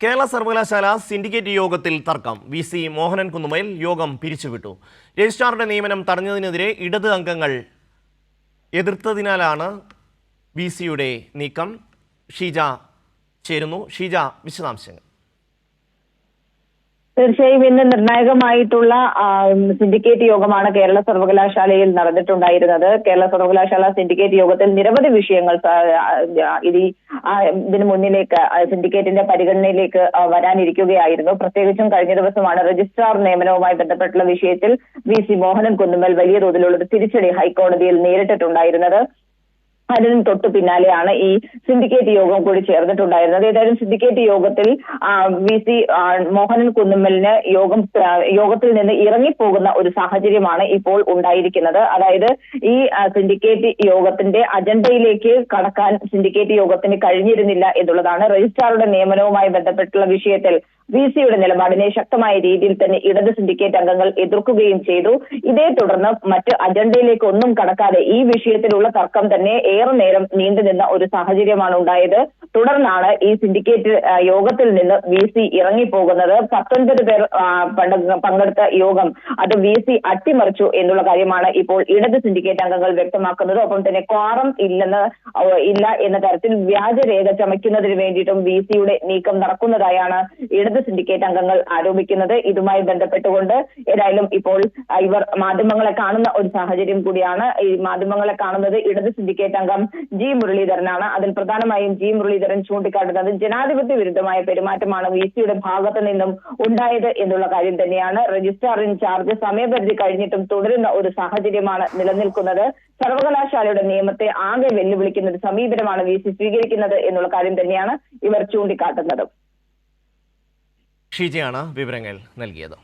കേരള സർവകലാശാല സിൻഡിക്കേറ്റ് യോഗത്തിൽ തർക്കം. വി.സി. മോഹനൻ കുന്നുമേൽ യോഗം പിരിച്ചുവിട്ടു. രജിസ്ട്രാറുടെ നിയമനം തടഞ്ഞതിനെതിരെ ഇടത് അംഗങ്ങൾ എതിർത്തതിനാലാണ് വി.സിയുടെ നീക്കം. ഷീജ ചേരുന്നു. ഷീജ, വിശദാംശങ്ങൾ. തീർച്ചയായും ഇന്ന് നിർണായകമായിട്ടുള്ള സിൻഡിക്കേറ്റ് യോഗമാണ് കേരള സർവകലാശാലയിൽ നടന്നിട്ടുണ്ടായിരുന്നത്. കേരള സർവകലാശാല സിൻഡിക്കേറ്റ് യോഗത്തിൽ നിരവധി വിഷയങ്ങൾ ഇതിനു മുന്നിലേക്ക് സിൻഡിക്കേറ്റിന്റെ പരിഗണനയിലേക്ക് വരാനിരിക്കുകയായിരുന്നു. പ്രത്യേകിച്ചും കഴിഞ്ഞ ദിവസമാണ് രജിസ്ട്രാർ നിയമനവുമായി ബന്ധപ്പെട്ടുള്ള വിഷയത്തിൽ വി.സി. മോഹനൻ കുന്നുമേൽ വലിയ തോതിലുള്ള ഒരു തിരിച്ചടി ഹൈക്കോടതിയിൽ നേരിട്ടിട്ടുണ്ടായിരുന്നത്. അതിന് തൊട്ടു പിന്നാലെയാണ് ഈ സിൻഡിക്കേറ്റ് യോഗം കൂടി ചേർന്നിട്ടുണ്ടായിരുന്നത്. ഏതായാലും സിൻഡിക്കേറ്റ് യോഗത്തിൽ വി.സി. മോഹനൻ കുന്നുമ്മലിന് യോഗത്തിൽ നിന്ന് ഇറങ്ങിപ്പോകുന്ന ഒരു സാഹചര്യമാണ് ഇപ്പോൾ ഉണ്ടായിരിക്കുന്നത്. അതായത് ഈ സിൻഡിക്കേറ്റ് യോഗത്തിന്റെ അജണ്ടയിലേക്ക് കടക്കാൻ സിൻഡിക്കേറ്റ് യോഗത്തിന് കഴിഞ്ഞിരുന്നില്ല എന്നുള്ളതാണ്. രജിസ്ട്രാറുടെ നിയമനവുമായി ബന്ധപ്പെട്ടുള്ള വിഷയത്തിൽ വി.സിയുടെ നിലപാടിനെ ശക്തമായ രീതിയിൽ തന്നെ ഇടത് സിൻഡിക്കേറ്റ് അംഗങ്ങൾ എതിർക്കുകയും ചെയ്തു. ഇതേ തുടർന്ന് മറ്റ് അജണ്ടയിലേക്ക് ഒന്നും കടക്കാതെ ഈ വിഷയത്തിലുള്ള തർക്കം തന്നെ ഏറെ നേരം നീണ്ടുനിന്ന ഒരു സാഹചര്യമാണ് ഉണ്ടായത്. തുടർന്നാണ് ഈ സിൻഡിക്കേറ്റ് യോഗത്തിൽ നിന്ന് വി.സി. ഇറങ്ങിപ്പോകുന്നത്. 19 പേർ പങ്കെടുത്ത യോഗം അത് വി.സി. അട്ടിമറിച്ചു എന്നുള്ള കാര്യമാണ് ഇപ്പോൾ ഇടത് സിൻഡിക്കേറ്റ് അംഗങ്ങൾ വ്യക്തമാക്കുന്നത്. ഒപ്പം തന്നെ ക്വാറം ഇല്ല എന്ന തരത്തിൽ വ്യാജരേഖ ചമയ്ക്കുന്നതിന് വേണ്ടിയിട്ടും വി.സിയുടെ നീക്കം നടക്കുന്നതായാണ് ഇടത് സിൻഡിക്കേറ്റ് അംഗങ്ങൾ ആരോപിക്കുന്നത്. ഇതുമായി ബന്ധപ്പെട്ടുകൊണ്ട് ഏതായാലും ഇപ്പോൾ ഇവർ മാധ്യമങ്ങളെ കാണുന്ന ഒരു സാഹചര്യം കൂടിയാണ്. ഈ മാധ്യമങ്ങളെ കാണുന്നത് ഇടത് സിൻഡിക്കേറ്റ് അംഗം ജി മുരളീധരനാണ്. അതിൽ പ്രധാനമായും ജി മുരളീധരൻ ചൂണ്ടിക്കാട്ടുന്നത് ജനാധിപത്യ വിരുദ്ധമായ പെരുമാറ്റമാണ് വി.സിയുടെ ഭാഗത്ത് നിന്നും ഉണ്ടായത് എന്നുള്ള കാര്യം തന്നെയാണ്. രജിസ്ട്രാർ ഇൻചാർജ് സമയപരിധി കഴിഞ്ഞിട്ടും തുടരുന്ന ഒരു സാഹചര്യമാണ് നിലനിൽക്കുന്നത്. സർവകലാശാലയുടെ നിയമത്തെ ആകെ വെല്ലുവിളിക്കുന്ന ഒരു സമീപനമാണ് വി.സി. സ്വീകരിക്കുന്നത് എന്നുള്ള കാര്യം തന്നെയാണ് ഇവർ ചൂണ്ടിക്കാട്ടുന്നത്. ഷീജയാണ് വിവരങ്ങൾ നൽകിയത്.